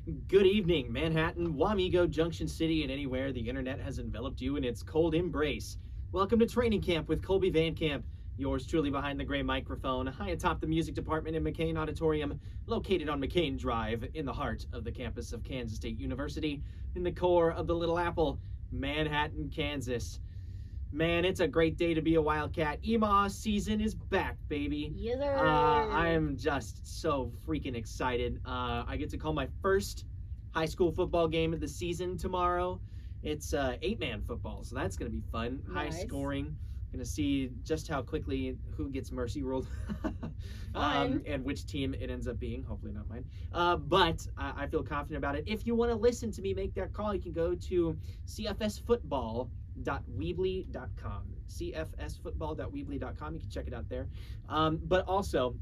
Good evening, Manhattan, Wamego, Junction City, and anywhere the internet has enveloped you in its cold embrace. Welcome to Training Camp with Kolby Van Camp, yours truly behind the gray microphone, high atop the music department in McCain Auditorium, located on McCain Drive in the heart of the campus of Kansas State University, in the core of the Little Apple, Manhattan, Kansas. Man, it's a great day to be a Wildcat. EMA season is back, baby. Yes, sir. I am just so freaking excited. I get to call my first high school football game of the season tomorrow. It's 8-man football, so that's going to be fun. Nice. High scoring. Going to see just how quickly who gets mercy ruled and which team it ends up being. Hopefully not mine. But I feel confident about it. If you want to listen to me make that call, you can go to cfsfootball.weebly.com. cfsfootball.weebly.com. You can check it out there. But also,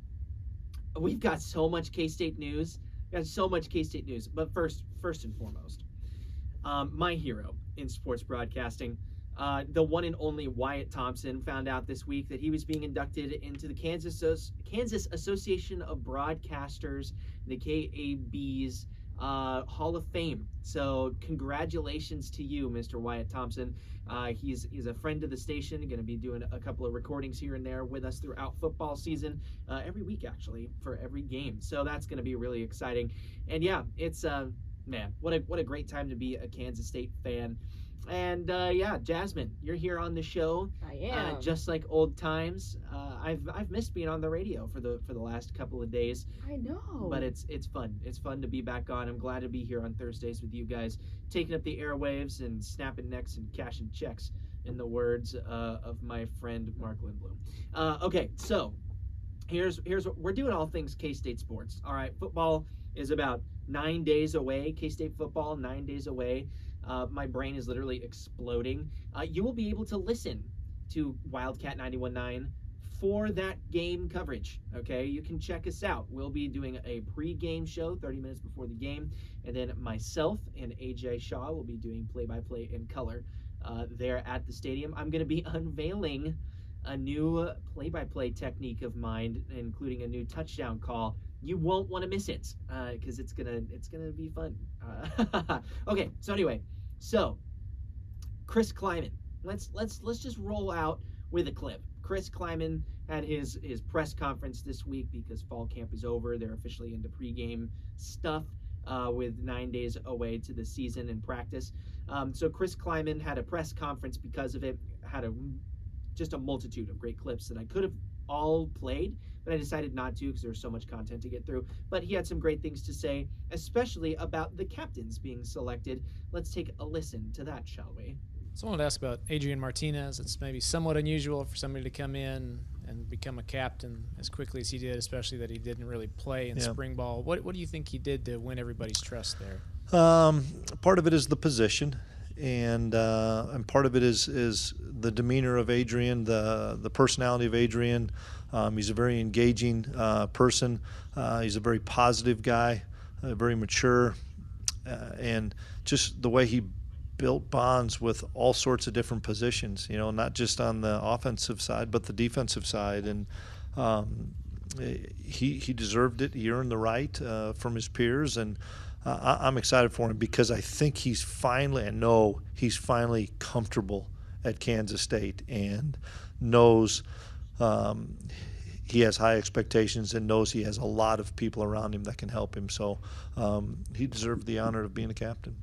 we've got so much K-State news. But first and foremost, my hero in sports broadcasting, the one and only Wyatt Thompson, found out this week that he was being inducted into the Kansas Association of Broadcasters, the KAB's Hall of Fame. So congratulations to you, Mr. Wyatt Thompson. He's a friend of the station, going to be doing a couple of recordings here and there with us throughout football season, every week actually, for every game. So that's going to be really exciting. And yeah, it's man, what a great time to be a Kansas State fan. And yeah, Jazsmin, you're here on the show. I am. Just like old times. I've missed being on the radio for the last couple of days. I know. But it's fun. It's fun to be back on. I'm glad to be here on Thursdays with you guys, taking up the airwaves and snapping necks and cashing checks, in the words of my friend Mark Lindblom. Okay, so here's what we're doing. All things K-State sports. All right, football is about 9 days away. K-State football 9 days away. My brain is literally exploding. You will be able to listen to Wildcat 91.9 for that game coverage. Okay, you can check us out. We'll be doing a pre-game show 30 minutes before the game, and then myself and AJ Shaw will be doing play-by-play in color there at the stadium. I'm going to be unveiling a new play-by-play technique of mine, including a new touchdown call. You won't want to miss it because it's gonna be fun. Okay, so anyway, Coach Klieman. Let's just roll out with a clip. Coach Klieman had his press conference this week because fall camp is over. They're officially into pregame stuff with 9 days away to the season and practice. So Coach Klieman had a press conference because of it. Had just a multitude of great clips that I could have all played, but I decided not to because there's so much content to get through. But he had some great things to say, especially about the captains being selected. Let's take a listen to that, shall we? So I wanted to ask about Adrian Martinez. It's maybe somewhat unusual for somebody to come in and become a captain as quickly as he did, especially that he didn't really play in spring ball. What do you think he did to win everybody's trust there? Part of it is the position, and part of it is the demeanor of Adrian, the personality of Adrian. He's a very engaging person. He's a very positive guy, very mature, and just the way he built bonds with all sorts of different positions, not just on the offensive side, but the defensive side. And he deserved it. He earned the right from his peers. And I'm excited for him because I think he's finally comfortable at Kansas State and knows he has high expectations and knows he has a lot of people around him that can help him. So he deserved the honor of being a captain.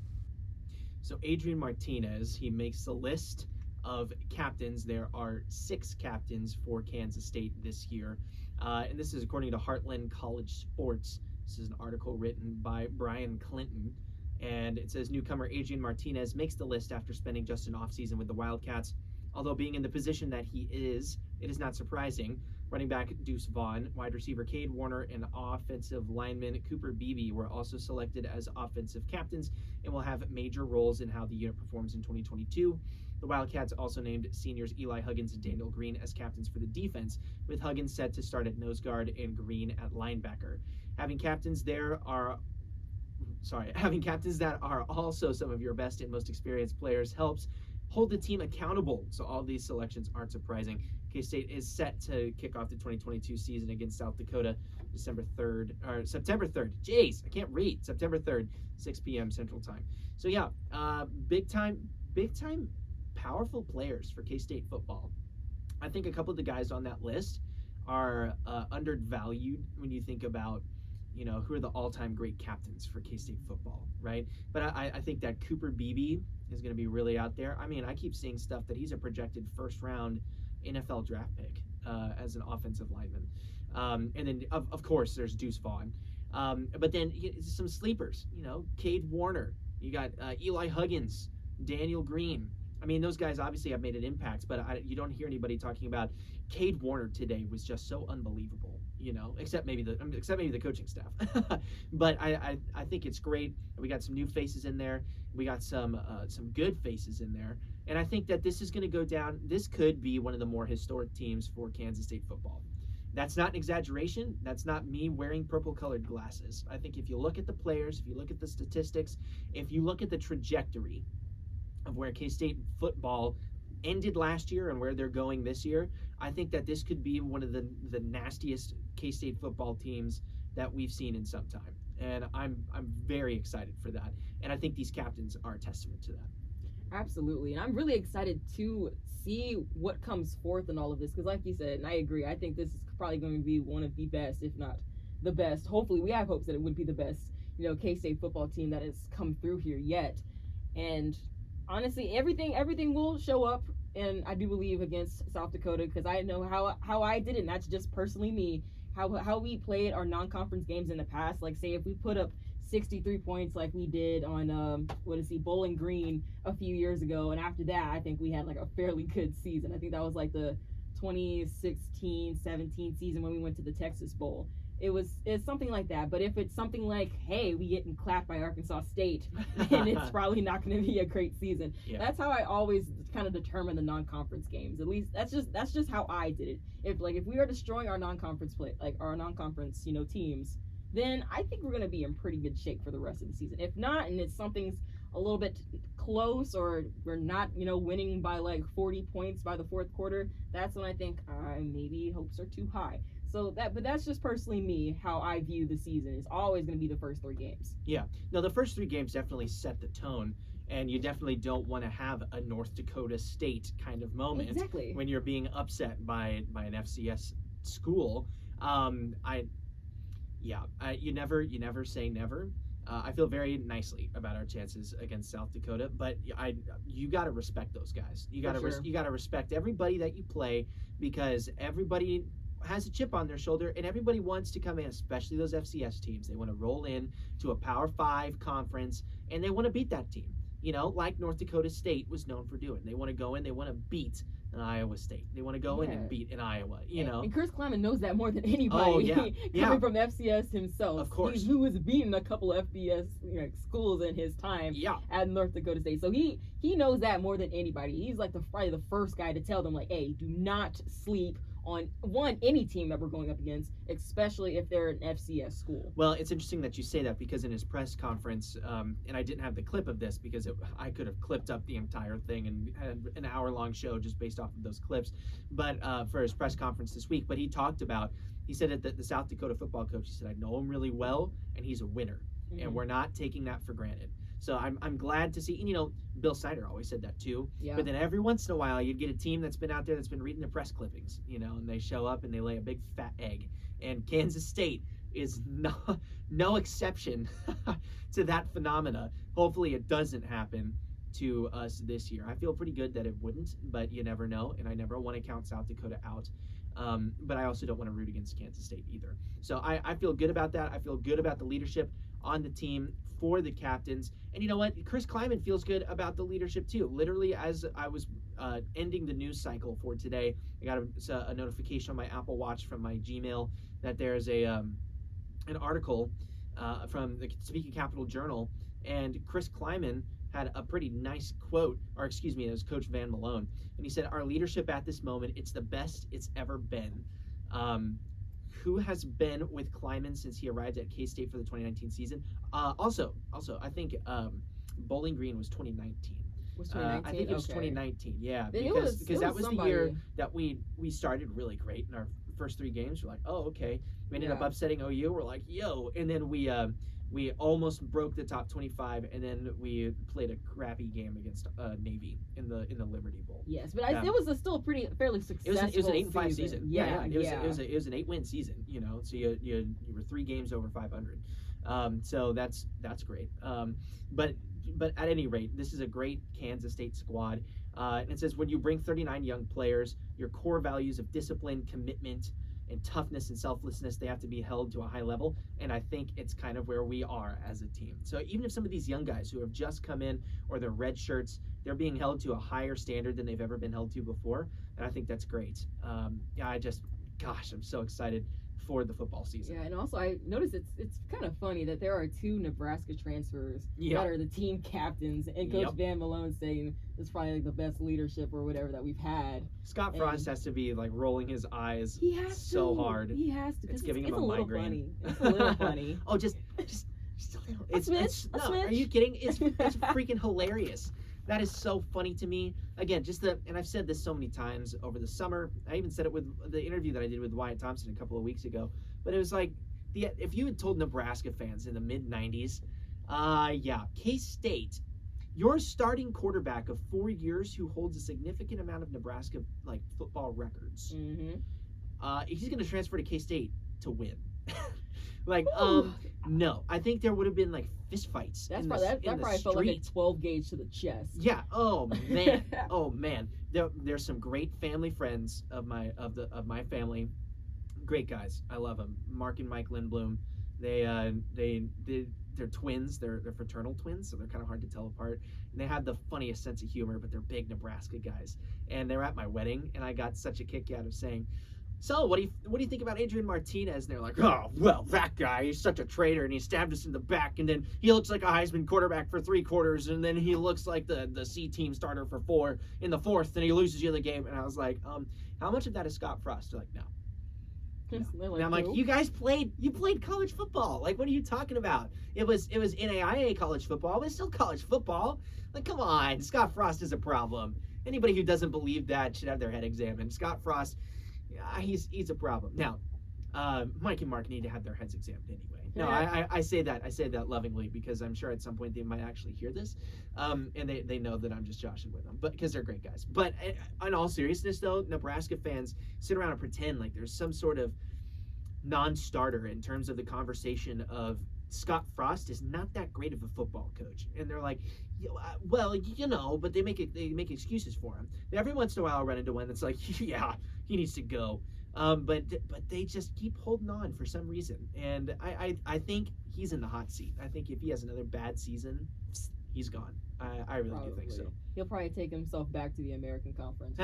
So Adrian Martinez, he makes the list of captains. There are 6 captains for Kansas State this year. And this is according to Heartland College Sports. This is an article written by Brian Clinton. And it says newcomer Adrian Martinez makes the list after spending just an offseason with the Wildcats. Although being in the position that he is, it is not surprising. Running back Deuce Vaughn, wide receiver Cade Warner, and offensive lineman Cooper Beebe were also selected as offensive captains and will have major roles in how the unit performs in 2022. The Wildcats also named seniors Eli Huggins and Daniel Green as captains for the defense, with Huggins set to start at nose guard and Green at linebacker. Having captains that are also some of your best and most experienced players helps hold the team accountable. So all these selections aren't surprising. K-State is set to kick off the 2022 season against South Dakota September 3rd. Jeez, I can't read. September 3rd, 6 p.m. Central Time. So yeah, big time, powerful players for K-State football. I think a couple of the guys on that list are undervalued when you think about, who are the all-time great captains for K-State football, right? But I think that Cooper Beebe is going to be really out there. I mean, I keep seeing stuff that he's a projected first-round NFL draft pick as an offensive lineman. And then, of course, there's Deuce Vaughn. But then some sleepers, Cade Warner. You got Eli Huggins, Daniel Green. I mean, those guys obviously have made an impact, but you don't hear anybody talking about Cade Warner today was just so unbelievable, except maybe the coaching staff. But I think it's great. We got some new faces in there. We got some good faces in there. And I think that this is going to go down. This could be one of the more historic teams for Kansas State football. That's not an exaggeration. That's not me wearing purple-colored glasses. I think if you look at the players, if you look at the statistics, if you look at the trajectory of where K-State football ended last year and where they're going this year, I think that this could be one of the nastiest K-State football teams that we've seen in some time. And I'm very excited for that. And I think these captains are a testament to that. Absolutely. And I'm really excited to see what comes forth in all of this, because like you said, and I agree, I think this is probably going to be one of the best, if not the best. Hopefully, we have hopes that it would be the best, K-State football team that has come through here yet. And honestly, everything will show up, and I do believe against South Dakota, because I know how I did it, and that's just personally me, how we played our non-conference games in the past. Like, say if we put up 63 points like we did on Bowling Green a few years ago, and after that I think we had like a fairly good season. I think that was like the 2016-17 season when we went to the Texas Bowl. It's something like that. But if it's something like, hey, we getting clapped by Arkansas State, then it's probably not going to be a great season. Yeah. That's how I always kind of determine the non-conference games. At least that's just how I did it. If we are destroying our non-conference teams, then I think we're going to be in pretty good shape for the rest of the season. If not, and it's something's a little bit close, or we're not, winning by like 40 points by the fourth quarter, that's when I think maybe hopes are too high. But that's just personally me, how I view the season. It's always going to be the first 3 games. Yeah. No, the first 3 games definitely set the tone, and you definitely don't want to have a North Dakota State kind of moment when you're being upset by an FCS school. You never say never. I feel very nicely about our chances against South Dakota, but you got to respect those guys. You got to respect everybody that you play, because everybody has a chip on their shoulder, and everybody wants to come in, especially those FCS teams. They want to roll in to a Power 5 conference, and they want to beat that team. Like North Dakota State was known for doing. They want to go in, they want to beat an Iowa State. They want to go in and beat an Iowa, And Coach Klieman knows that more than anybody. Oh, yeah. Coming from FCS himself. Of course. Who has beaten a couple of FBS schools in his time at North Dakota State. So he knows that more than anybody. He's like probably the first guy to tell them, like, hey, do not sleep on any team that we're going up against, especially if they're an FCS school. Well, it's interesting that you say that, because in his press conference, and I didn't have the clip of this because I could have clipped up the entire thing and had an hour-long show just based off of those clips, but for his press conference this week. But he said that the South Dakota football coach, he said, I know him really well, and he's a winner, and we're not taking that for granted. So I'm glad to see, and Bill Snyder always said that too. Yeah. But then every once in a while, you'd get a team that's been out there that's been reading the press clippings, and they show up and they lay a big fat egg. And Kansas State is no exception to that phenomena. Hopefully it doesn't happen to us this year. I feel pretty good that it wouldn't, but you never know, and I never want to count South Dakota out. But I also don't want to root against Kansas State either. So I feel good about that. I feel good about the leadership on the team for the captains. And you know what? Chris Klieman feels good about the leadership too. Literally, as I was ending the news cycle for today, I got a notification on my Apple Watch from my Gmail that there's an article from the Topeka Capital Journal, and Chris Klieman had a pretty nice quote, or excuse me, it was Coach Van Malone, and he said, "Our leadership at this moment, it's the best it's ever been." Who has been with Klieman since he arrived at K-State for the 2019 season? Also, I think Bowling Green was 2019. Was 2019? I think it was 2019. Yeah, because that was the year that we started really great in our first 3 games. We're like, oh, okay. We ended up upsetting OU. We're like, yo. And then we almost broke the top 25, and then we played a crappy game against Navy in the Liberty Bowl. Yes, but it was still a fairly successful. It was an 8-5 season. Yeah. It was an 8-win season. You know, so you were 3 games over 500. So that's great. But at any rate, this is a great Kansas State squad. And it says when you bring 39 young players, your core values of discipline, commitment, and toughness and selflessness, they have to be held to a high level. And I think it's kind of where we are as a team. So even if some of these young guys who have just come in or they're red shirts, they're being held to a higher standard than they've ever been held to before. And I think that's great. I'm so excited for the football season. Yeah, and also I noticed it's kind of funny that there are 2 Nebraska transfers that are the team captains, and Coach Van Malone saying it's probably like the best leadership or whatever that we've had. Scott Frost has to be like rolling his eyes hard. He has to. It's giving him a migraine. It's a little funny. Oh, just a little. Are you kidding? It's freaking hilarious. That is so funny to me. Again, and I've said this so many times over the summer. I even said it with the interview that I did with Wyatt Thompson a couple of weeks ago. But it was like, if you had told Nebraska fans in the mid-'90s, K-State, your starting quarterback of 4 years who holds a significant amount of Nebraska like football records, he's going to transfer to K-State to win. No, I think there would have been like fist fights. That probably felt like a 12 gauge to the chest. Yeah. Oh man. There's some great family friends of my family. Great guys. I love them. Mark and Mike Lindblom. They're twins. They're fraternal twins, so they're kind of hard to tell apart. And they have the funniest sense of humor, but they're big Nebraska guys. And they were at my wedding, and I got such a kick out of saying, so, what do you think about Adrian Martinez? And they're like, oh, well, that guy, he's such a traitor, and he stabbed us in the back, and then he looks like a Heisman quarterback for 3 quarters, and then he looks like the C team starter for 4 in the 4th, and he loses you the game. And I was like, how much of that is Scott Frost? They're like, no. Like, and I'm like, you played college football. Like, what are you talking about? It was NAIA college football, but it's still college football. Like, come on, Scott Frost is a problem. Anybody who doesn't believe that should have their head examined. Scott Frost, he's a problem. Now, Mike and Mark need to have their heads examined anyway. No, I say that lovingly because I'm sure at some point they might actually hear this, and they know that I'm just joshing with them, but because they're great guys. But in all seriousness, though, Nebraska fans sit around and pretend like there's some sort of non-starter in terms of the conversation of Scott Frost is not that great of a football coach, and they're like, well, but they make excuses for him. Every once in a while, I'll run into one that's like, yeah, he needs to go. But they just keep holding on for some reason, and I think he's in the hot seat. I think if he has another bad season, he's gone. I really do think so. He'll probably take himself back to the American Conference.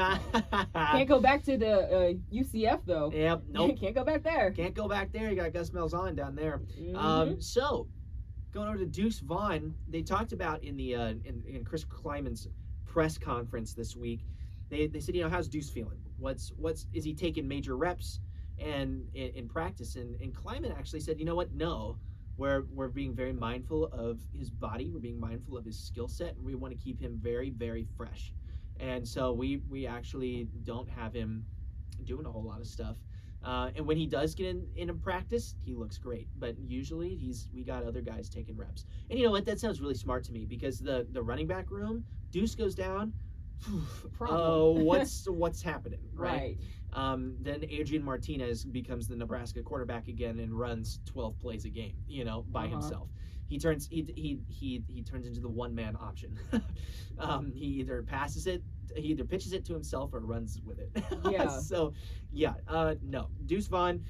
Can't go back to the UCF though. Yep, nope. Can't go back there. Can't go back there. You got Gus Malzahn down there. So going over to Deuce Vaughn, they talked about in the in Chris Klieman's press conference this week. They said, how's Deuce feeling? Is he taking major reps and in practice? And Klieman actually said, no, we're being very mindful of his body, we're being mindful of his skill set, and we want to keep him very, very fresh. And so we actually don't have him doing a whole lot of stuff. And when he does get in practice, he looks great. But usually we got other guys taking reps. And you know what? That sounds really smart to me because the running back room, Deuce goes down. What's happening, right? Then Adrian Martinez becomes the Nebraska quarterback again and runs 12 plays a game, by himself. He turns into the one-man option. He either pitches it to himself or runs with it. No. Deuce Vaughn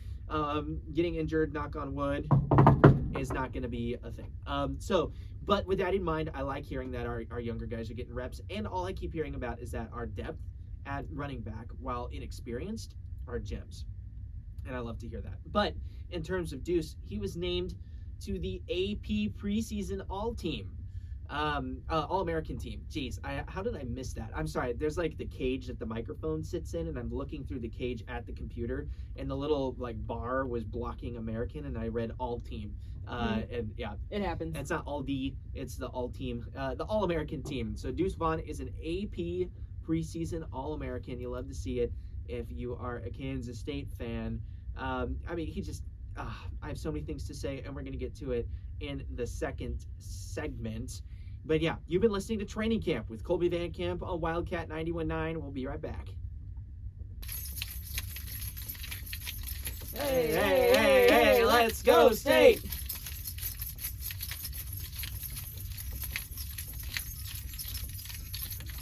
getting injured, knock on wood, is not going to be a thing. But with that in mind, I like hearing that our younger guys are getting reps, and all I keep hearing about is that our depth at running back, while inexperienced, are gems. And I love to hear that. But in terms of Deuce, he was named to the AP preseason all-team. All-American team. Jeez, how did I miss that? I'm sorry. There's like the cage that the microphone sits in, and I'm looking through the cage at the computer, and the little bar was blocking American, and I read all-team. And yeah, it happens. It's not all-D, it's the all-team, the All-American team. So Deuce Vaughn is an AP preseason All-American. You love to see it. if you are a Kansas State fan. I mean, he just, I have so many things to say, and we're going to get to it in the second segment. But yeah, you've been listening to Training Camp with Kolby Van Camp on Wildcat 91.9. We'll be right back. Hey, let's go State!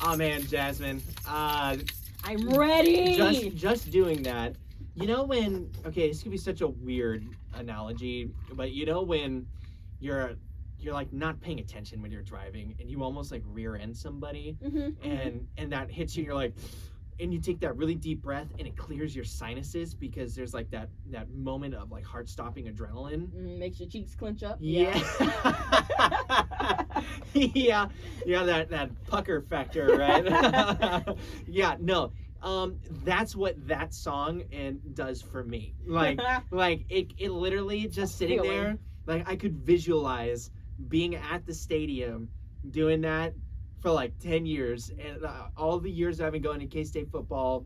Oh man, Jazsmin. I'm ready! Just doing that. You know when, okay, this could be such a weird analogy, but you know when you're like not paying attention when you're driving and you almost like rear end somebody and that hits you and you're like, and you take that really deep breath and it clears your sinuses because there's like that moment of like heart stopping adrenaline. Makes your cheeks clench up. Yeah. Yeah, that pucker factor, right? Yeah, no. That's what that song does for me. Like it literally just sitting there, like I could visualize being at the stadium doing that for like 10 years, and all the years I've been going to K-State football.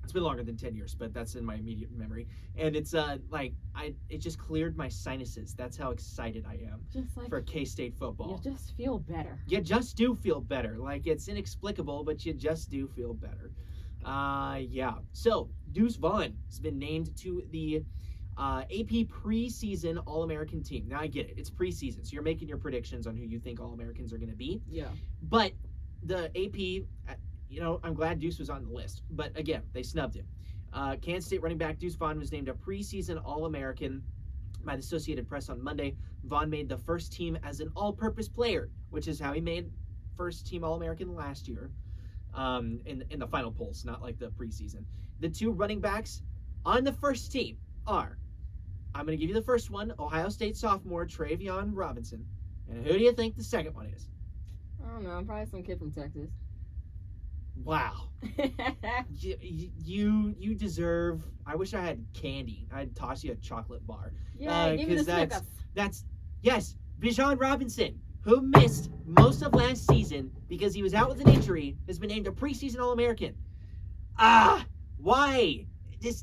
It's been longer than 10 years, but that's in my immediate memory. And it's it just cleared my sinuses. That's how excited I am for K-State football. You just feel better. You just do feel better. Like, it's inexplicable, but you just do feel better. Yeah. So Deuce Vaughn has been named to the AP preseason All-American team. Now I get it. It's preseason, so you're making your predictions on who you think All-Americans are going to be. Yeah. But the AP, I'm glad Deuce was on the list. But again, they snubbed him. Kansas State running back Deuce Vaughn was named a preseason All-American by the Associated Press on Monday. Vaughn made the first team as an all-purpose player, which is how he made first team All-American last year. In the final polls, not like the preseason. The two running backs on the first team are, I'm going to give you the first one, Ohio State sophomore Travion Robinson. And who do you think the second one is? I don't know. Probably some kid from Texas. Wow. You deserve, I wish I had candy. I'd toss you a chocolate bar. Yeah, give me the Snickers. Yes, Bijan Robinson, who missed most of last season because he was out with an injury, has been named a preseason All-American. Why?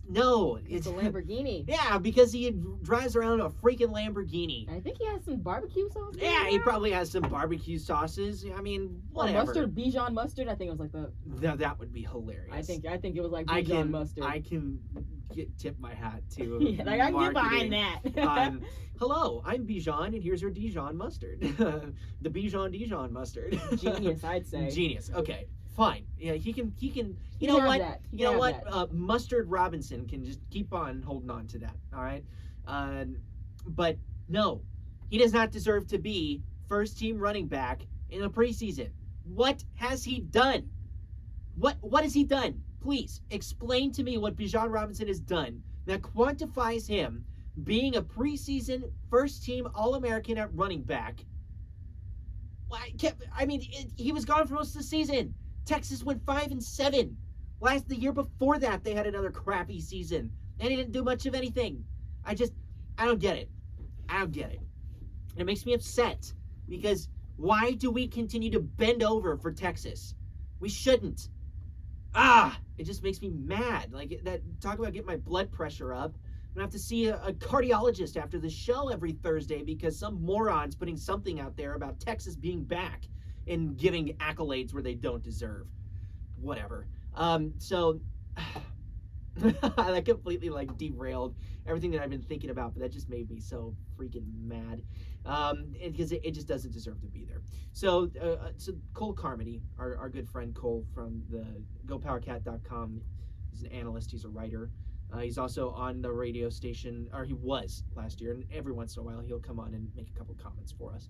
No. It's a Lamborghini. Yeah, because he drives around a freaking Lamborghini. I think he has some barbecue sauce. Yeah, he probably has some barbecue sauces. I mean, whatever. Mustard, Bijan mustard. I think it was like the. That would be hilarious. I think it was like Bijan mustard. I can tip my hat to. Yeah, like I can get behind that. Hello, I'm Bijan, and here's your Dijon mustard. The Bijan mustard. Genius, I'd say. Genius. Okay. Fine. Yeah, he can. You know what? You know what? Mustard Robinson can just keep on holding on to that. All right. But no, he does not deserve to be first team running back in a preseason. What has he done? What has he done? Please explain to me what Bijan Robinson has done that quantifies him being a preseason first team All-American at running back. I mean, he was gone for most of the season. Texas went 5-7. The year before that, they had another crappy season, and he didn't do much of anything. I don't get it. And it makes me upset because why do we continue to bend over for Texas? We shouldn't. It just makes me mad. Like that. Talk about getting my blood pressure up. I'm gonna have to see a cardiologist after the show every Thursday because some moron's putting something out there about Texas being back and giving accolades where they don't deserve. Whatever. So that completely derailed everything that I've been thinking about, but that just made me so freaking mad. Because it just doesn't deserve to be there. So Cole Carmody, our good friend Cole from the GoPowerCat.com, he's an analyst, he's a writer. He's also on the radio station, or he was last year, and every once in a while he'll come on and make a couple comments for us.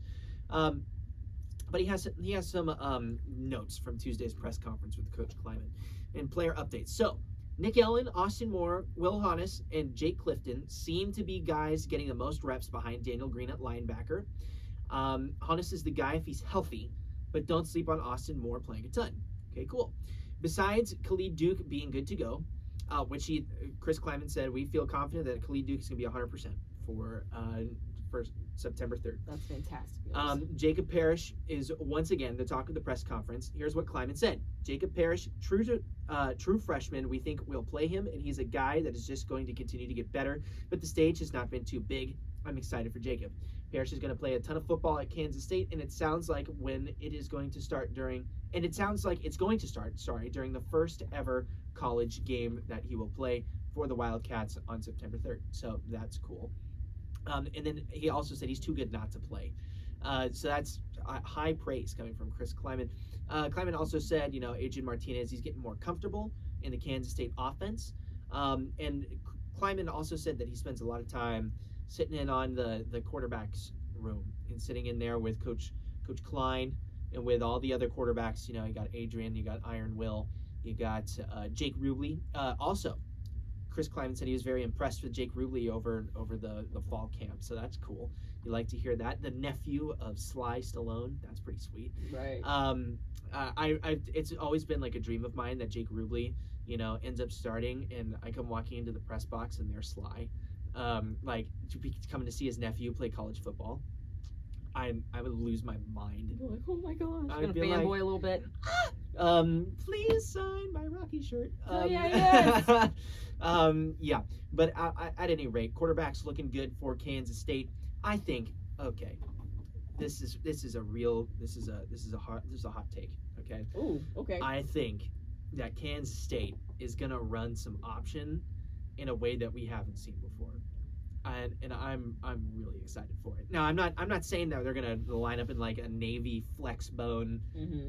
But he has some notes from Tuesday's press conference with Coach Klieman and player updates. So Nick Ellen, Austin Moore, Will Honus, and Jake Clifton seem to be guys getting the most reps behind Daniel Green at linebacker. Honus is the guy if he's healthy, but don't sleep on Austin Moore playing a ton. Okay, cool. Besides Khalid Duke being good to go, Chris Klieman said, we feel confident that Khalid Duke is going to be 100% for September 3rd. That's fantastic news. Jacob Parrish is once again the talk of the press conference. Here's what Klieman said. Jacob Parrish, true freshman. We think we'll play him, and he's a guy that is just going to continue to get better. But the stage has not been too big. I'm excited for Jacob. Parrish is going to play a ton of football at Kansas State, and it sounds like it's going to start during the first ever college game that he will play for the Wildcats on September 3rd. So that's cool. And then he also said he's too good not to play. So that's high praise coming from Chris Klieman. Klieman also said, Adrian Martinez, he's getting more comfortable in the Kansas State offense. And Klieman also said that he spends a lot of time sitting in on the quarterback's room and sitting in there with Coach Klein and with all the other quarterbacks. You got Adrian, you got Iron Will, you got Jake Rubley. Also, Chris Klieman said he was very impressed with Jake Rubley over the fall camp, so that's cool. You like to hear that. The nephew of Sly Stallone, that's pretty sweet. Right. It's always been like a dream of mine that Jake Rubley, ends up starting, and I come walking into the press box and there's Sly. To be coming to see his nephew play college football, I would lose my mind. You're like, oh my gosh, I'd gonna be fanboy like, a little bit. Please sign my Rocky shirt. Yes. Yeah, but at any rate, quarterback's looking good for Kansas State. I think this is a hot take. Okay. Ooh, okay. I think that Kansas State is gonna run some option in a way that we haven't seen before, and I'm really excited for it. Now I'm not saying that they're gonna line up in like a Navy flex bone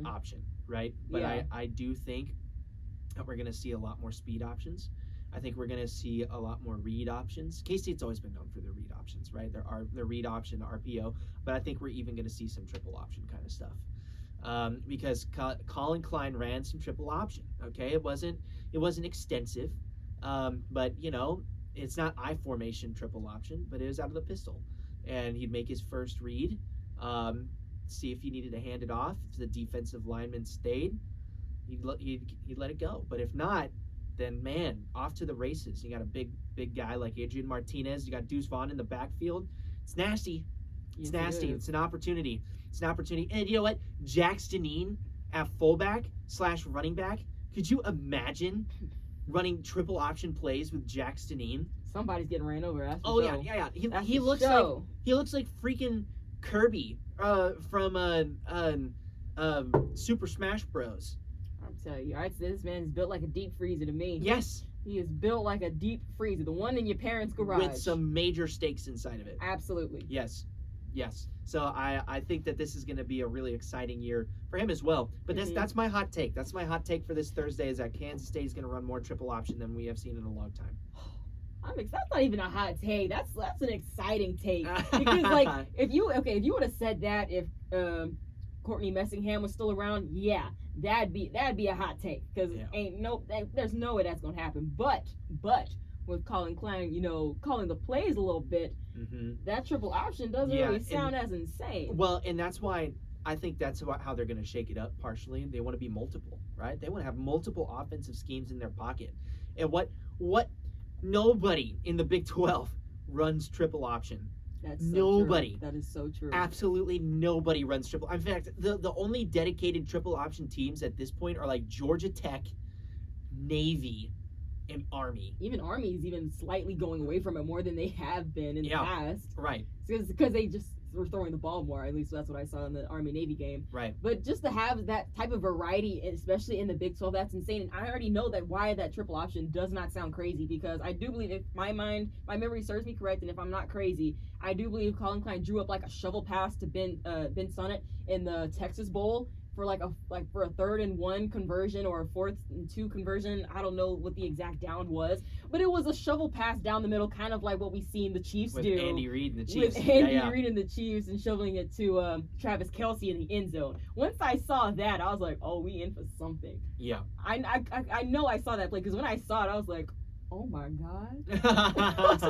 option, right? But yeah. I do think that we're gonna see a lot more speed options. I think we're gonna see a lot more read options. K-State's always been known for their read options, right? Their read option, RPO, but I think we're even gonna see some triple option kind of stuff. Because Colin Klein ran some triple option. Okay, it wasn't extensive. But it's not I formation triple option, but it was out of the pistol, and he'd make his first read, see if he needed to hand it off. If the defensive lineman stayed, he'd let it go. But if not, then man, off to the races. You got a big guy like Adrian Martinez. You got Deuce Vaughn in the backfield. It's nasty. It's nasty. It's an opportunity. And you know what? Jax Janine at fullback / running back. Could you imagine running triple option plays with Jax Janine? Somebody's getting ran over. That's yeah. He looks like freaking Kirby from Super Smash Bros. I'm telling you, this man is built like a deep freezer to me. Yes. He is built like a deep freezer, the one in your parents' garage. With some major stakes inside of it. Absolutely. Yes. So I think that this is going to be a really exciting year for him as well. But that's my hot take. That's my hot take for this Thursday, is that Kansas State is going to run more triple option than we have seen in a long time. That's not even a hot take. That's an exciting take. Because if you would have said that if Courtney Messingham was still around, yeah, that'd be a hot take, because there's no way that's gonna happen. But with Colin Klein, calling the plays a little bit, that triple option doesn't really sound as insane. Well, and that's why I think that's about how they're going to shake it up partially. They want to be multiple, right? They want to have multiple offensive schemes in their pocket. And what nobody in the Big 12 runs triple option. That's so nobody. True. That is so true. Absolutely nobody runs triple. In fact, the only dedicated triple option teams at this point are like Georgia Tech, Navy, and Army. Even Army is even slightly going away from it more than they have been in the past. Right. Because they just were throwing the ball more. At least that's what I saw in the Army-Navy game. Right. But just to have that type of variety, especially in the Big 12, that's insane. And I already know why that triple option does not sound crazy, because I do believe, if my memory serves me correct, and if I'm not crazy, I do believe Colin Klein drew up like a shovel pass to Ben Sonnett in the Texas Bowl for for a 3rd and 1 conversion or a 4th and 2 conversion. I don't know what the exact down was, but it was a shovel pass down the middle, kind of like what we seen the Chiefs do. With Andy Reid and the Chiefs. With Andy Reid and the Chiefs, and shoveling it to Travis Kelce in the end zone. Once I saw that, I was like, oh, we in for something. Yeah. I know I saw that play, because when I saw it, I was like, oh my God. I was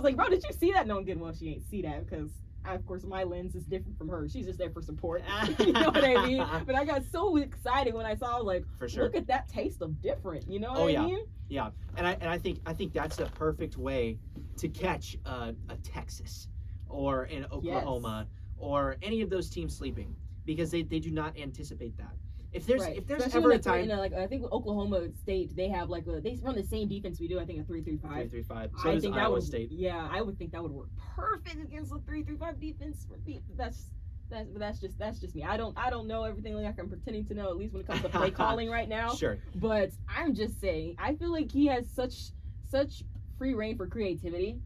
like, bro, did you see that? No, good. Well, she ain't see that, because of course my lens is different from hers. She's just there for support. You know what I mean? But I got so excited when I saw, like, for sure, look at that taste of different. You know what I mean? Yeah. And I think that's a perfect way to catch a Texas or in Oklahoma or any of those teams sleeping, because they do not anticipate that. If there's Especially ever a time, like I think Oklahoma State, they have like they run the same defense we do. I think a 3-3-5. 3-3-5. So does Iowa State. Yeah, I would think that would work perfect against a 3-3-5 defense. That's just me. I don't know everything like I'm pretending to know, at least when it comes to play calling right now. Sure. But I'm just saying, I feel like he has such free reign for creativity,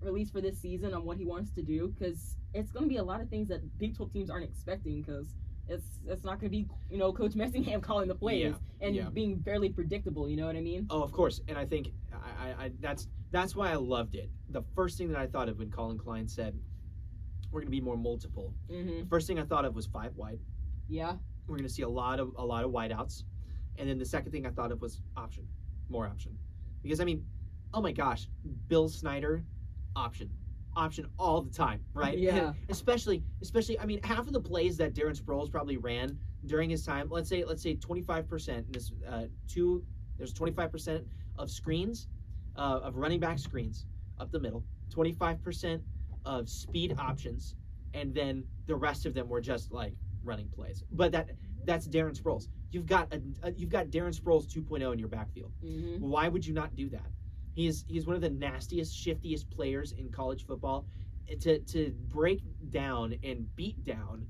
or at least for this season, on what he wants to do, because it's going to be a lot of things that Big 12 teams aren't expecting, because it's not going to be, Coach Messingham calling the plays and being fairly predictable. You know what I mean? Oh, of course. And I think that's why I loved it. The first thing that I thought of when Colin Klein said we're going to be more multiple, the first thing I thought of was 5 wide. Yeah. We're going to see a lot of wideouts, and then the second thing I thought of was more option, because I mean, oh my gosh, Bill Snyder, option all the time, right? Yeah. And especially, I mean, half of the plays that Darren Sproles probably ran during his time, let's say 25%. There's 25% of screens, of running back screens up the middle, 25% of speed options, and then the rest of them were just like running plays. But that's Darren Sproles. You've got Darren Sproles 2.0 in your backfield. Mm-hmm. Why would you not do that? He's one of the nastiest, shiftiest players in college football. To break down and beat down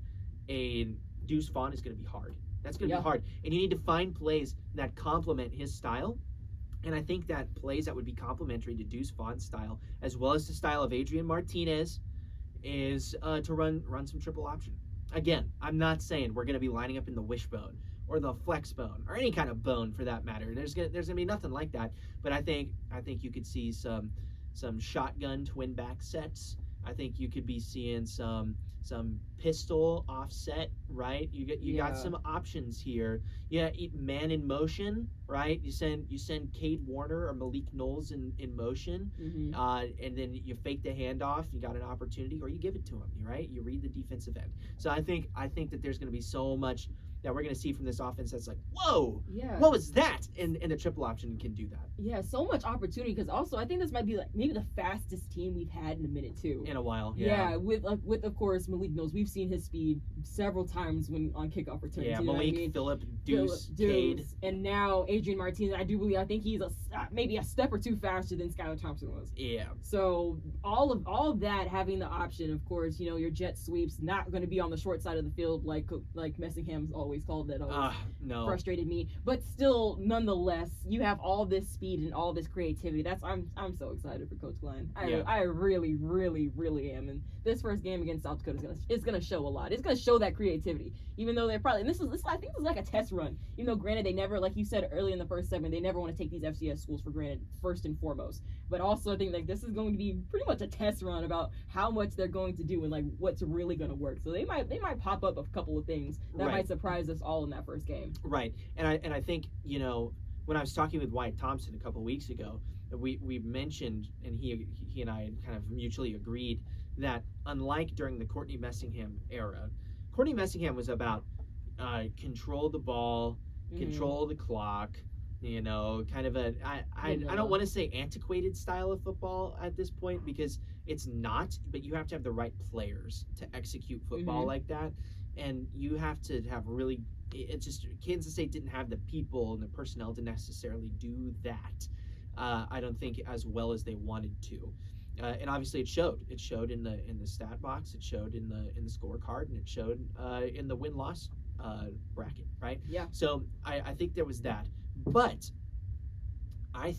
a Deuce Vaughn is going to be hard. That's going to be hard. And you need to find plays that complement his style. And I think that plays that would be complementary to Deuce Vaughn's style, as well as the style of Adrian Martinez, is to run some triple option. Again, I'm not saying we're going to be lining up in the wishbone or the flex bone or any kind of bone for that matter. There's gonna be nothing like that. But I think you could see some shotgun twin back sets. I think you could be seeing some pistol offset, right? You got some options here. Yeah, man in motion, right? You send Cade Warner or Malik Knowles in motion, and then you fake the handoff. You got an opportunity, or you give it to him, right? You read the defensive end. So I think that there's going to be so much that we're going to see from this offense that's like, whoa, what was that? And the triple option can do that. Yeah, so much opportunity, because also I think this might be like maybe the fastest team we've had in a minute too. In a while, yeah. With of course Malik Knowles, we've seen his speed several times when on kickoff returns. Yeah, Malik, Phillip, Deuce, Cade, and now Adrian Martinez. I think he's maybe a step or two faster than Skylar Thompson was. Yeah. So all of that, having the option, of course, your jet sweeps not going to be on the short side of the field like Messingham's always called that. Frustrated me, but still, nonetheless, you have all this speed and all this creativity. I'm so excited for Coach Klein. I really, really, really am. And this first game against South Dakota is gonna show a lot. It's gonna show that creativity, even though they're probably. And I think this is like a test run. Even though, granted, they never, like you said early in the first segment, they never want to take these FCS schools for granted first and foremost. But also, I think like this is going to be pretty much a test run about how much they're going to do and like what's really going to work. So they might pop up a couple of things that might surprise us all in that first game. Right, and I think when I was talking with Wyatt Thompson a couple weeks ago, we mentioned, and he and I kind of mutually agreed that unlike during the Courtney Messingham era, Courtney Messingham was about control the ball, control the clock. Kind of I don't want to say antiquated style of football at this point, because it's not, but you have to have the right players to execute football like that, and you have to have really. It's just Kansas State didn't have the people and the personnel to necessarily do that. I don't think as well as they wanted to, and obviously it showed. It showed in the stat box. It showed in the scorecard, and it showed in the win-loss bracket. Right. Yeah. So I think there was that, but I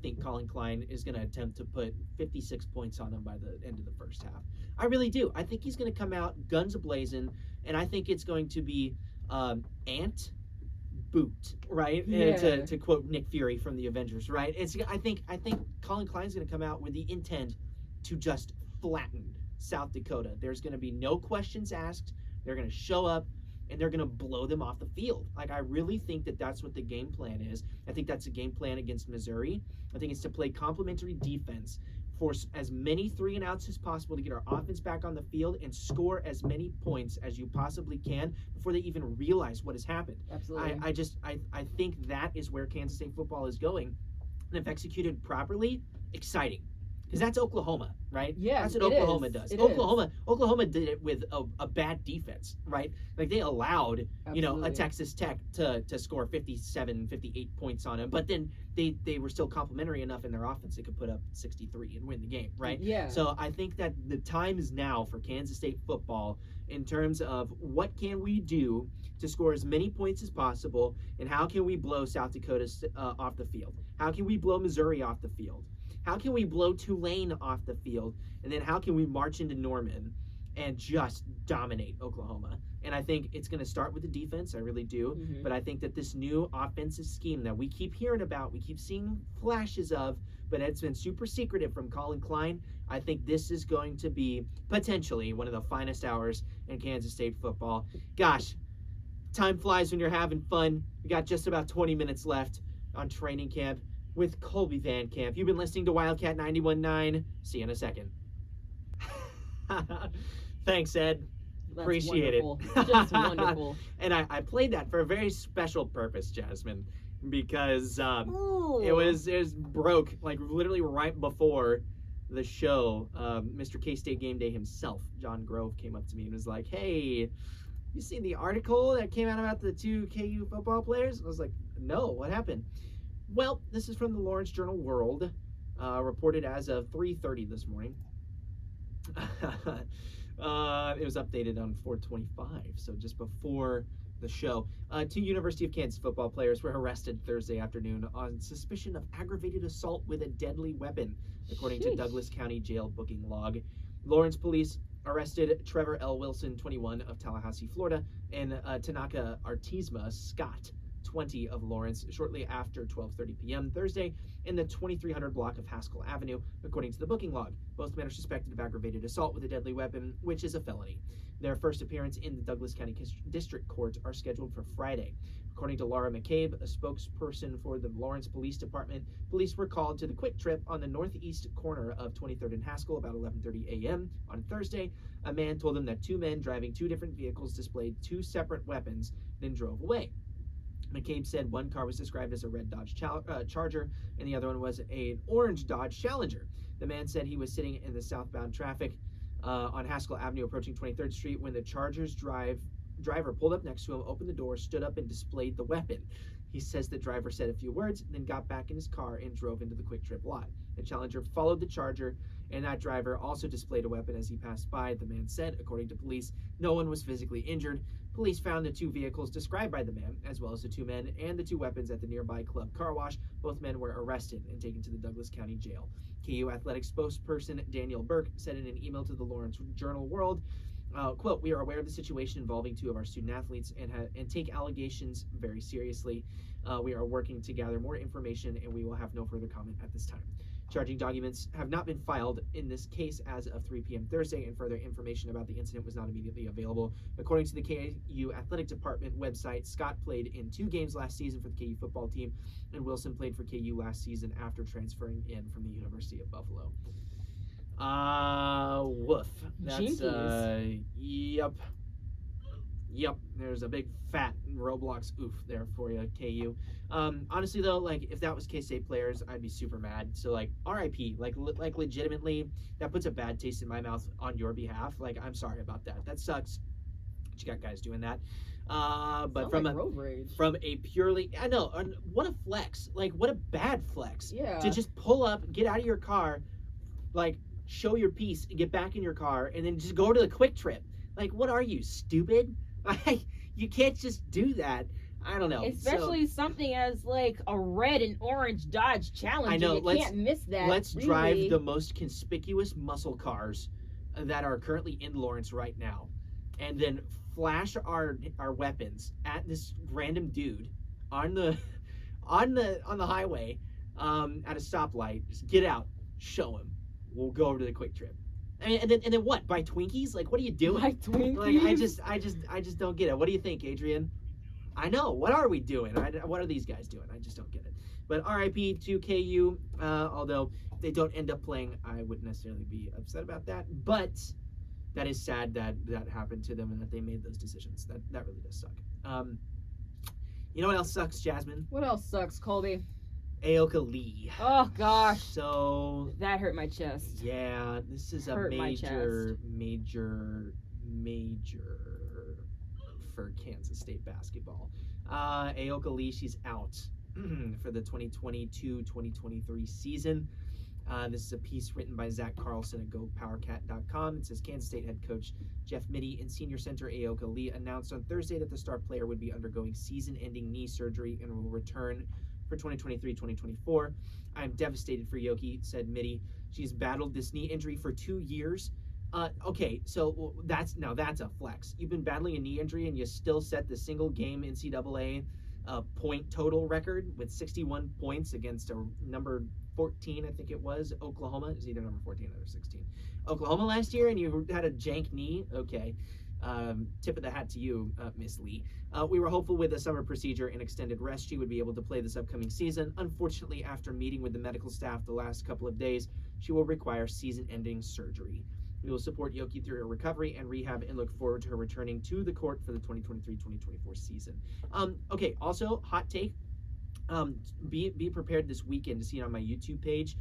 think Colin Klein is going to attempt to put 56 points on them by the end of the first half. I really do. I think he's going to come out guns a-blazing, and I think it's going to be ant boot, right? To quote Nick Fury from the Avengers, right? I think Colin Klein's going to come out with the intent to just flatten South Dakota. There's going to be no questions asked. They're going to show up, and they're going to blow them off the field. Like, I really think that that's what the game plan is. I think that's the game plan against Missouri. I think it's to play complementary defense, force as many 3-and-outs as possible to get our offense back on the field and score as many points as you possibly can before they even realize what has happened. Absolutely. I think that is where Kansas State football is going. And if executed properly, exciting. Because that's Oklahoma, right? Yeah, that's what it Oklahoma is. does. It Oklahoma did it with a bad defense, right? Like they allowed, Absolutely. a Texas Tech to score 57, 58 points on them, but then they were still complimentary enough in their offense they could put up 63 and win the game, right? Yeah. So I think that the time is now for Kansas State football in terms of what can we do to score as many points as possible, and how can we blow South Dakota off the field? How can we blow Missouri off the field? How can we blow Tulane off the field? And then how can we march into Norman and just dominate Oklahoma? And I think it's going to start with the defense. I really do. Mm-hmm. But I think that this new offensive scheme that we keep hearing about, we keep seeing flashes of, but it's been super secretive from Colin Klein. I think this is going to be potentially one of the finest hours in Kansas State football. Gosh, time flies when you're having fun. We got just about 20 minutes left on training camp with Kolby Van Camp. You've been listening to Wildcat 91.9. See you in a second. Thanks, Ed. That's Appreciate wonderful. it. Just wonderful. And I played that for a very special purpose, Jazsmin, because Ooh. it was broke like literally right before the show. Mr. K-State Game Day himself, John Grove, came up to me and was like, "Hey, you seen the article that came out about the 2 KU football players?" I was like, "No, what happened?" Well, this is from the Lawrence Journal World, reported as of 3:30 this morning. It was updated on 4:25, so just before the show. 2 University of Kansas football players were arrested Thursday afternoon on suspicion of aggravated assault with a deadly weapon, according to Douglas County Jail booking log. Lawrence police arrested Trevor L. Wilson, 21, of Tallahassee, Florida, and Tanaka Artisma Scott, 20, of Lawrence, shortly after 12:30 p.m. Thursday in the 2300 block of Haskell Avenue, according to the booking log. Both men are suspected of aggravated assault with a deadly weapon, which is a felony. Their first appearance in the Douglas County District Court are scheduled for Friday. According to Laura McCabe, a spokesperson for the Lawrence Police Department, police were called to the Quick Trip on the northeast corner of 23rd and Haskell about 11:30 a.m. on Thursday. A man told them that 2 men driving 2 different vehicles displayed 2 separate weapons, then drove away. McCabe said one car was described as a red Dodge Charger, and the other one was an orange Dodge Challenger. The man said he was sitting in the southbound traffic on Haskell Avenue approaching 23rd Street when the Charger's driver pulled up next to him, opened the door, stood up, and displayed the weapon. He says the driver said a few words, then got back in his car and drove into the Quick Trip lot. The Challenger followed the Charger, and that driver also displayed a weapon as he passed by, the man said. According to police, no one was physically injured. Police found the 2 vehicles described by the man, as well as the 2 men and the 2 weapons at the nearby club car wash. Both men were arrested and taken to the Douglas County Jail. KU Athletics spokesperson Daniel Burke said in an email to the Lawrence Journal World, quote, "We are aware of the situation involving 2 of our student athletes and take allegations very seriously. We are working to gather more information, and we will have no further comment at this time. Charging documents have not been filed in this case as of 3 p.m. Thursday, and further information about the incident was not immediately available." According to the KU Athletic Department website, Scott played in 2 games last season for the KU football team, and Wilson played for KU last season after transferring in from the University of Buffalo. Woof. That's, Yep, there's a big fat Roblox oof there for you, KU. Honestly though, like if that was K-State players, I'd be super mad. So like RIP, like legitimately, that puts a bad taste in my mouth on your behalf. Like I'm sorry about that. That sucks. But you got guys doing that. But from a purely, I know, what a flex. Like what a bad flex. Yeah. To just pull up, get out of your car, like show your piece, get back in your car, and then just go to the Quick Trip. Like what are you, stupid? You can't just do that. I don't know. Especially something as like a red and orange Dodge Challenger. I know. You can't miss that. Let's drive the most conspicuous muscle cars that are currently in Lawrence right now, and then flash our weapons at this random dude on the highway at a stoplight. Just get out, show him. We'll go over to the Quick Trip. I mean, and then what? Buy Twinkies? Like, what are you doing? Buy Twinkies? Like, I just don't get it. What do you think, Adrian? I know. What are we doing? What are these guys doing? I just don't get it. But RIP to KU. Although if they don't end up playing, I wouldn't necessarily be upset about that. But that is sad that happened to them and that they made those decisions. That really does suck. You know what else sucks, Jazsmin? What else sucks, Kolby? Aoka Lee. Oh gosh, So that hurt my chest. yeah, this is a Hurt my major for Kansas State basketball. Aoka Lee, she's out for the 2022-2023 season. This is a piece written by Zach Carlson at GoPowerCat.com. It says Kansas State head coach Jeff Mittie and senior center Aoka Lee announced on Thursday that the star player would be undergoing season-ending knee surgery and will return for 2023-2024. I'm devastated for Yoki, said Mittie. She's battled this knee injury for 2 years. Okay, so that's a flex. You've been battling a knee injury and you still set the single game NCAA point total record with 61 points against a number 14, I think it was, Oklahoma. It was either number 14 or 16. Oklahoma last year, and you had a jank knee? Okay. Tip of the hat to you, Miss Lee. We were hopeful with a summer procedure and extended rest she would be able to play this upcoming season. Unfortunately, after meeting with the medical staff the last couple of days, she will require season-ending surgery. We will support Yoki through her recovery and rehab and look forward to her returning to the court for the 2023-2024 season. Okay, also, hot take. Be prepared this weekend to see it on my YouTube page.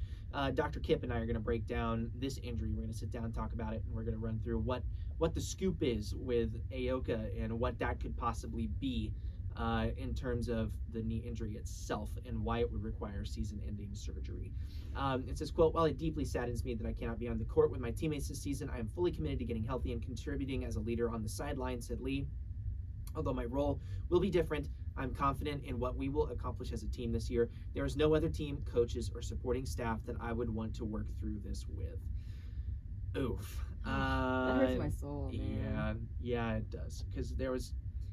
Dr. Kip and I are going to break down this injury. We're going to sit down and talk about it, and we're going to run through what the scoop is with Aoka and what that could possibly be in terms of the knee injury itself and why it would require season-ending surgery. It says, quote, "While it deeply saddens me that I cannot be on the court with my teammates this season, I am fully committed to getting healthy and contributing as a leader on the sideline," said Lee. "Although my role will be different, I'm confident in what we will accomplish as a team this year. There is no other team, coaches, or supporting staff that I would want to work through this with." Oof. That hurts my soul, man. Yeah, it does. Because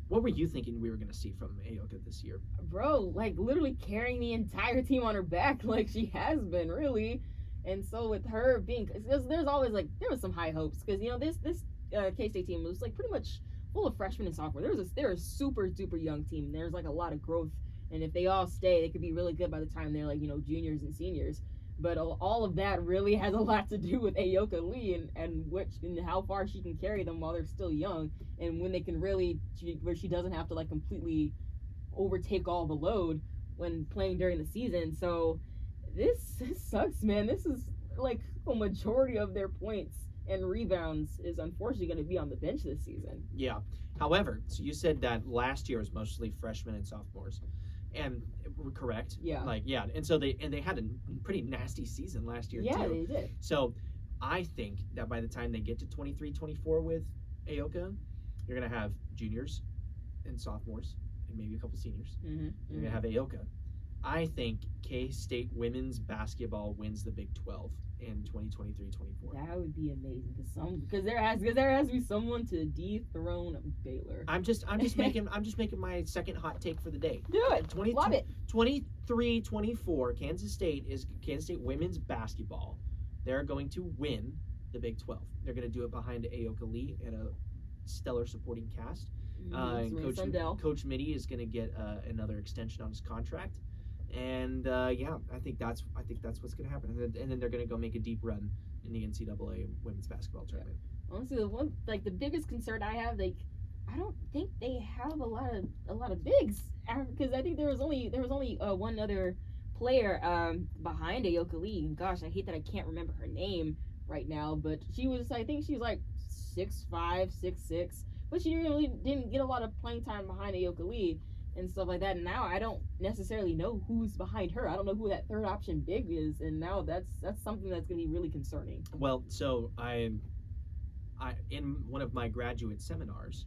what were you thinking we were going to see from Aoka this year? Bro, like literally carrying the entire team on her back like she has been, really. And so with her being, there's always there was some high hopes because, this K-State team was pretty much full of freshmen and sophomore. They're a super duper young team. There's a lot of growth, and if they all stay, they could be really good by the time they're juniors and seniors. But all of that really has a lot to do with Aoka Lee and how far she can carry them while they're still young, and when they can where she doesn't have to completely overtake all the load when playing during the season. So this sucks, man. This is a majority of their points and rebounds is unfortunately going to be on the bench this season. Yeah. However, so you said that last year was mostly freshmen and sophomores, and correct? Yeah. And so they had a pretty nasty season last year too. Yeah, they did. So I think that by the time they get to 23-24 with Aoka, you're going to have juniors and sophomores and maybe a couple seniors. Mm-hmm. You're going to have Aoka. I think K-State women's basketball wins the Big 12 in 2023-24. That would be amazing because there has to be someone to dethrone Baylor. I'm just making my second hot take for the day. Do it. Love it. 23-24 Kansas State women's basketball. They're going to win the Big 12. They're going to do it behind Aoka Lee and a stellar supporting cast. And Coach Mittie is going to get another extension on his contract. And I think that's what's going to happen. And then they're going to go make a deep run in the NCAA women's basketball tournament. Honestly, the biggest concern I have, I don't think they have a lot of bigs because I think there was only one other player behind Aoka Lee. Gosh, I hate that I can't remember her name right now, but I think she was 6'5", 6'6", but she really didn't get a lot of playing time behind Aoka Lee and stuff like that. And now I don't necessarily know who's behind her. I don't know who that third option big is, and now that's something that's going to be really concerning. Well, so I in one of my graduate seminars,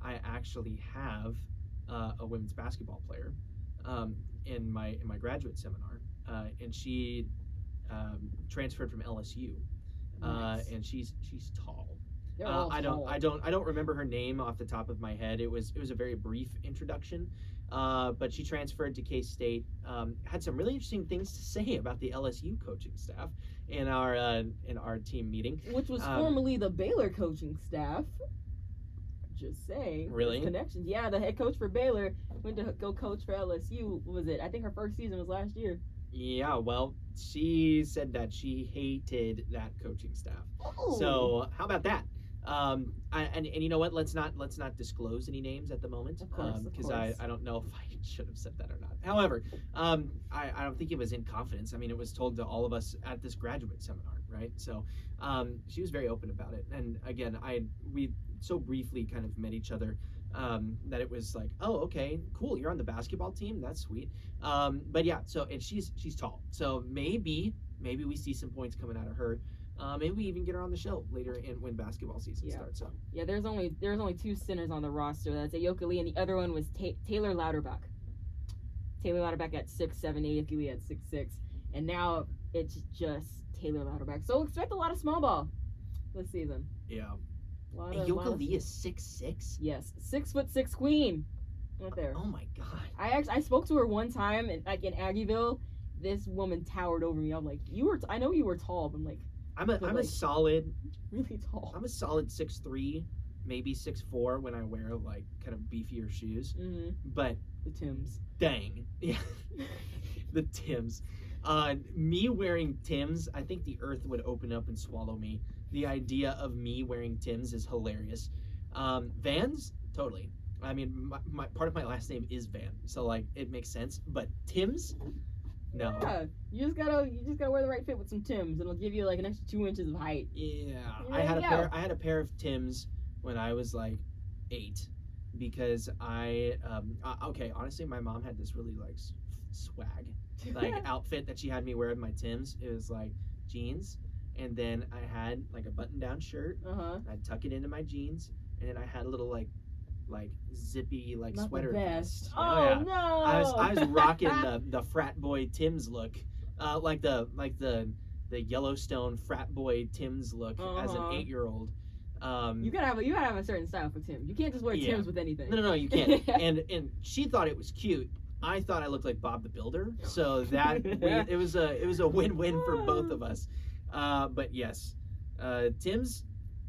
I actually have a women's basketball player in my graduate seminar, and she transferred from LSU, Nice. and she's tall. I don't remember her name off the top of my head. It was a very brief introduction, but she transferred to K-State. Had some really interesting things to say about the LSU coaching staff in our team meeting, which was formerly the Baylor coaching staff. Just saying. Really? Connections. Yeah, the head coach for Baylor went to go coach for LSU. What was it? I think her first season was last year. Yeah, well, she said that she hated that coaching staff. Oh. So how about that? And you know what? Let's not disclose any names at the moment, Of course, because I don't know if I should have said that or not. However, I don't think it was in confidence. I mean, it was told to all of us at this graduate seminar, right? So she was very open about it. And again, we so briefly kind of met each other that it was like, oh, okay, cool, you're on the basketball team, that's sweet. But yeah, so and she's tall, so maybe we see some points coming out of her. Maybe we even get her on the show later when basketball season starts. So yeah, there's only 2 centers on the roster. That's Ayoka Lee, and the other one was Taylor Lauterbach. Taylor Lauterbach at 6'7", Ayoka Lee at 6'6", and now it's just Taylor Lauterbach. So expect a lot of small ball this season. Yeah. Ayoka Lee is 6'6". Yes, 6'6" queen, right there. Oh my god. I spoke to her one time, and like in Aggieville, this woman towered over me. I'm like, I know you were tall, but I'm like. I'm a solid, really tall. I'm a solid 6'3", maybe 6'4" when I wear like kind of beefier shoes. Mm-hmm. But the Tims. Dang, yeah, the Tims. Me wearing Tims, I think the earth would open up and swallow me. The idea of me wearing Tims is hilarious. Vans, totally. I mean, my part of my last name is Van, so like it makes sense. But Tims. No. Yeah, you just gotta wear the right fit with some Tims, and it'll give you like an extra 2 inches of height. Yeah, I had a pair of Tims when I was like 8, because okay, honestly, my mom had this really like swag like outfit that she had me wear with my Tims. It was like jeans, and then I had like a button-down shirt. I'd tuck it into my jeans, and then I had a little like zippy like not sweater vest. Oh yeah. No! I was rocking the frat boy Tim's look, like the Yellowstone frat boy Tim's look as an 8-year-old. You gotta have a certain style for Tim. You can't just wear Tims with anything. No, you can't. and she thought it was cute. I thought I looked like Bob the Builder, so that it was a win-win for both of us. But yes,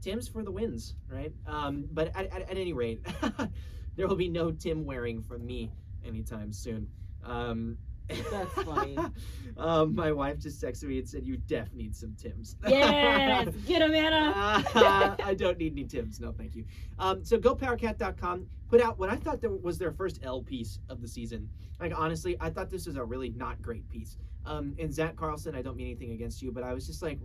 Tim's for the wins, right? But at any rate, there will be no Tim wearing from me anytime soon. That's funny. My wife just texted me and said, "You def need some Tims." Yes, get them, Anna. I don't need any Tims, no, thank you. So GoPowerCat.com put out what I thought was their first L piece of the season. Like honestly, I thought this was a really not great piece. And Zach Carlson, I don't mean anything against you, but I was just like,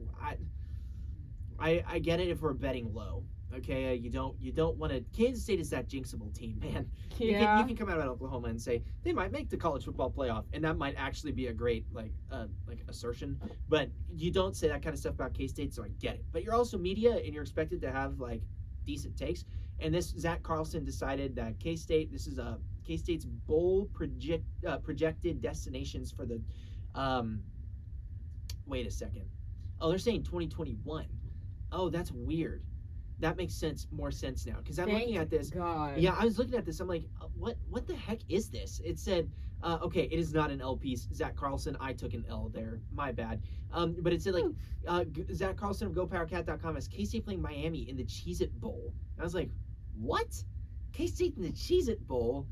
I get it if we're betting low. Okay, you don't want to. Kansas State is that jinxable team, man. Yeah. You can come out of Oklahoma and say they might make the college football playoff, and that might actually be a great like assertion. But you don't say that kind of stuff about K-State, so I get it. But you're also media, and you're expected to have like decent takes. And this Zach Carlson decided that K-State. This is K-State's bowl projected destinations for the. Wait a second. Oh, they're saying 2021. Oh, that's weird. That makes more sense now, because I'm looking at this. God. Yeah, I was looking at this. I'm like, what the heck is this? It said, okay, it is not an L piece. Zach Carlson, I took an L there. My bad. But it said like, Zach Carlson of GoPowerCat.com has K-State playing Miami in the Cheez-It Bowl. And I was like, what? K-State in the Cheez-It Bowl?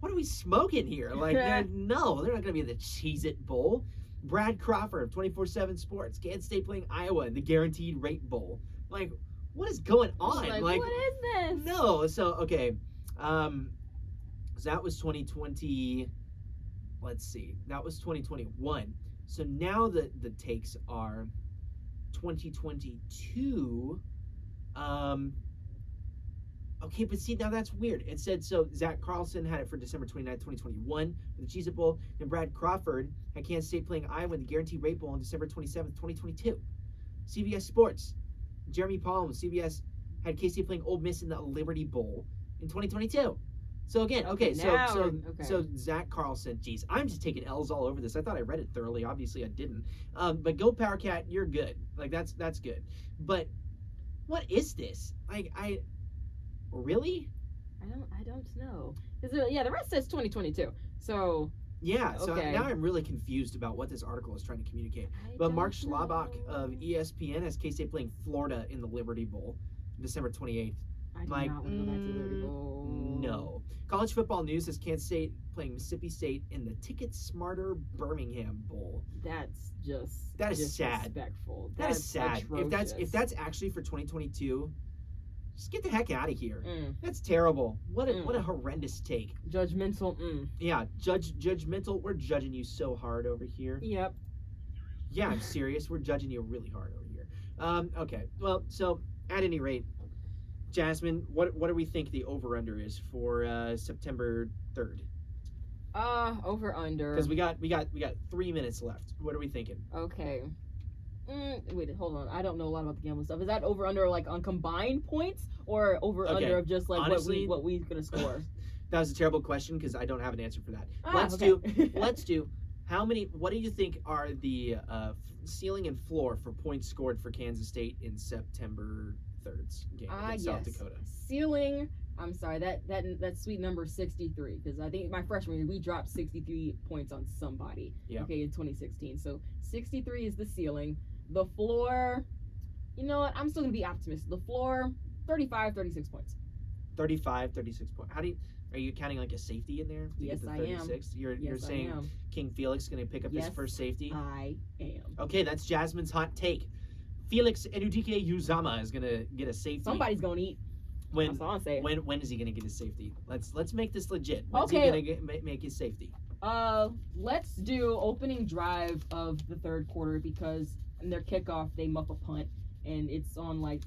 What are we smoking here? Like, they're not going to be in the Cheez-It Bowl. Brad Crawford of 24/7 Sports, Kansas State playing Iowa in the Guaranteed Rate Bowl. Like, what is going on? Like, what is this? No, so okay, so that was 2020. Let's see, that was 2021. So now the takes are 2022. Okay, but see, now that's weird. It said, so Zach Carlson had it for December 29th, 2021 with the Cheez-It Bowl, and Brad Crawford had Kansas State playing Iowa in the Guaranteed Rate Bowl on December 27th, 2022. CBS Sports, Jeremy Palm with CBS had K-State playing Ole Miss in the Liberty Bowl in 2022. So again, so Zach Carlson, geez, I'm just taking L's all over this. I thought I read it thoroughly. Obviously, I didn't. But go PowerCat, you're good. Like that's good. But what is this? Like Really? I don't know. The rest says 2022. So yeah. So okay. now I'm really confused about what this article is trying to communicate. But Mark Schlabach of ESPN has K-State playing Florida in the Liberty Bowl, December 28th. I do not want to go back to the Liberty Bowl. No. College Football News has Kansas State playing Mississippi State in the Ticket Smarter Birmingham Bowl. That is sad. Disrespectful. That is sad. Atrocious. If that's actually for 2022. Just get the heck out of here. Mm. That's terrible. What a horrendous take. Judgmental. Yeah, judgmental. We're judging you so hard over here. Yep. Yeah, I'm serious. We're judging you really hard over here. Okay. Well, so at any rate, Jazsmin, what do we think the over/under is for September 3rd? Over under. Because we got 3 minutes left. What are we thinking? Okay. Wait, hold on. I don't know a lot about the gambling stuff. Is that over under like on combined points or over under of just like honestly, what we gonna score? That was a terrible question because I don't have an answer for that. Let's do how many? What do you think are the ceiling and floor for points scored for Kansas State in September 3rd's game against South Dakota? Ceiling. I'm sorry, that sweet number 63, because I think my freshman year we dropped 63 points on somebody. Yeah. Okay, in 2016. So 63 is the ceiling. The floor, you know what? I'm still gonna be optimistic. The floor, 35, 36 points. 35, 36 points. Are you counting like a safety in there? To Yes, get the I 36? am. You're saying King Felix is gonna pick up his first safety? I am. Okay, that's Jazmin's hot take. Felix Enudike Uzama is gonna get a safety. Somebody's gonna eat. That's all I'm saying. When is he gonna get his safety? Let's make this legit. When's he gonna make his safety? Let's do opening drive of the third quarter because in their kickoff they muff a punt and it's on the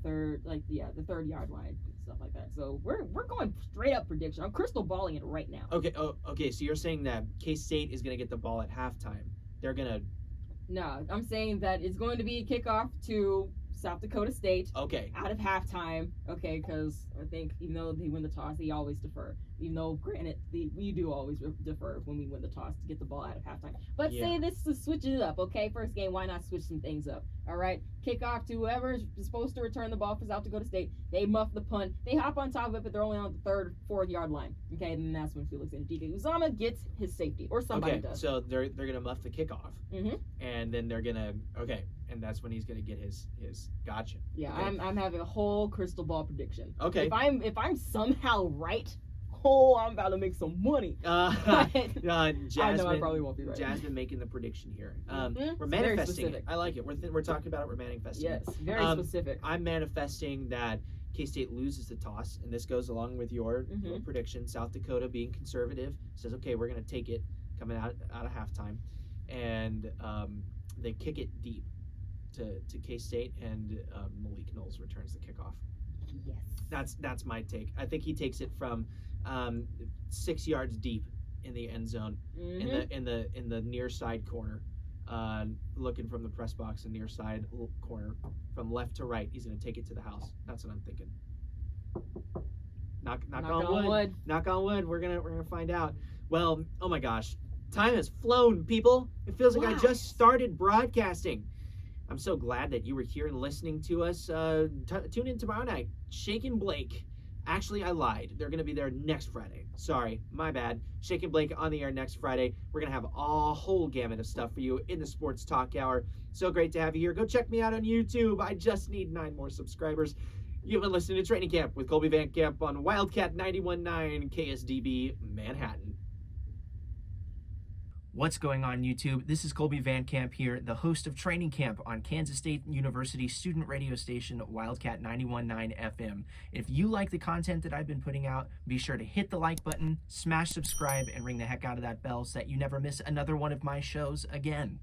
3rd yard line and stuff like that. So we're going straight up prediction. I'm crystal balling it right now. Okay. Oh, okay. So you're saying that K-State is gonna get the ball at halftime. They're gonna. No, I'm saying that it's going to be a kickoff to South Dakota State. Okay. Out of halftime. Okay, because I think even though they win the toss, they always defer. Even though, granted, we do always defer when we win the toss to get the ball out of halftime. But say this to switch it up, okay? First game, why not switch some things up? All right? Kickoff to whoever is supposed to return the ball for South Dakota State. They muff the punt. They hop on top of it, but they're only on the 3rd, 4th yard line. Okay, and then that's when Felix Enudike Uzama gets his safety, or somebody does. So they're gonna muff the kickoff, and then they're gonna and that's when he's gonna get his gotcha. Yeah, okay. I'm having a whole crystal ball prediction. Okay. If I'm somehow right, I'm about to make some money. Jazsmin, I know I probably won't be right. Jazsmin making the prediction here. We're manifesting it. I like it. We're talking about it. We're manifesting it. Yes, very specific. I'm manifesting that K-State loses the toss, and this goes along with your prediction. South Dakota being conservative says, okay, we're going to take it coming out of halftime, and they kick it deep to K-State, and Malik Knowles returns the kickoff. Yes. That's my take. I think he takes it from 6 yards deep in the end zone, in the near side corner, looking from the press box and near side corner from left to right. He's going to take it to the house. That's what I'm thinking. Knock on wood. Knock on wood. We're gonna find out. Well, oh my gosh, time has flown, people. It feels like I just started broadcasting. I'm so glad that you were here and listening to us. Tune in tomorrow night. Shake and Blake. Actually, I lied. They're going to be there next Friday. Sorry, my bad. Shake and Blake on the air next Friday. We're going to have a whole gamut of stuff for you in the Sports Talk Hour. So great to have you here. Go check me out on YouTube. I just need 9 more subscribers. You've been listening to Training Camp with Kolby Van Camp on Wildcat 91.9 KSDB Manhattan. What's going on, YouTube? This is Kolby Van Camp here, the host of Training Camp on Kansas State University student radio station Wildcat 91.9 FM. If you like the content that I've been putting out, be sure to hit the like button, smash subscribe, and ring the heck out of that bell so that you never miss another one of my shows again.